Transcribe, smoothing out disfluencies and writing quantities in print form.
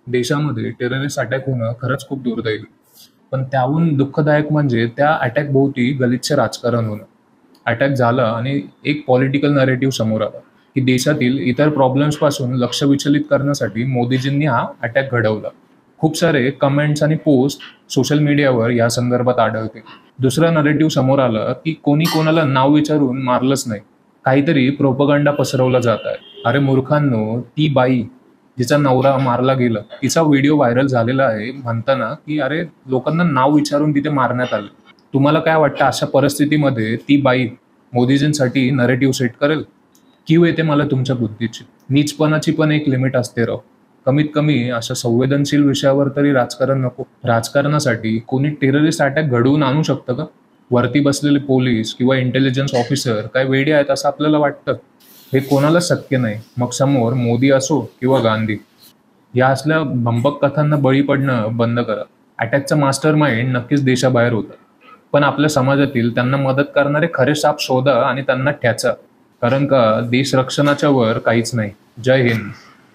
देशामध्ये terrorist attack होणं खरंच खूप दुर्दैवी. पण त्याहून दुःखदायक म्हणजे त्या अटॅक भोवती गलिच्छ राजकारण होणं. अटॅक झाला आणि एक पॉलिटिकल नरेटिव्ह समोर आला, की देशातील इतर प्रॉब्लेम्सपासून लक्ष विचलित करण्यासाठी मोदीजींनी हा अटॅक घडवला. खूप सारे कमेंट्स आणि पोस्ट सोशल मीडियावर या संदर्भात आढळते. दुसरं नरेटिव्ह समोर आलं, की कोणी कोणाला नाव विचारून मारलंच नाही. काहीतरी प्रोपगंडा पसरवला जात आहे. अरे मूर्खांनो, ती बाई जिचा नवरा मारला गेला, तिचा व्हिडिओ व्हायरल झालेला आहे म्हणताना, की अरे लोकांना नाव विचारून तिथे मारण्यात आलं. तुम्हाला काय वाटतं अशा परिस्थितीमध्ये ती बाई मोदीजींसाठी नरेटिव्ह सेट करेल? कीव येते मला तुमच्या बुद्धीची. नीचपणाची पण एक लिमिट असते राव. कमीत कमी अशा संवेदनशील विषयावर तरी राजकारण नको. राजकारणासाठी कोणी टेररिस्ट अटॅक घडवून आणू शकतं का? वरती बसलेले पोलीस किंवा इंटेलिजन्स ऑफिसर काय वेडे आहेत असं आपल्याला वाटतं? हे कोणालाच शक्य नाही. मग समोर मोदी असो किंवा गांधी. या असल्या भंपक कथांना बळी पडणं बंद करा. अटॅकचा मास्टर माइंड नक्कीच देशाबाहेर होता. पण आपल्या समाजातील त्यांना मदत करणारे खरे साप शोधा आणि त्यांना ठ्याचा. कारण का देश रक्षणाच्या वर काहीच नाही. जय हिंद.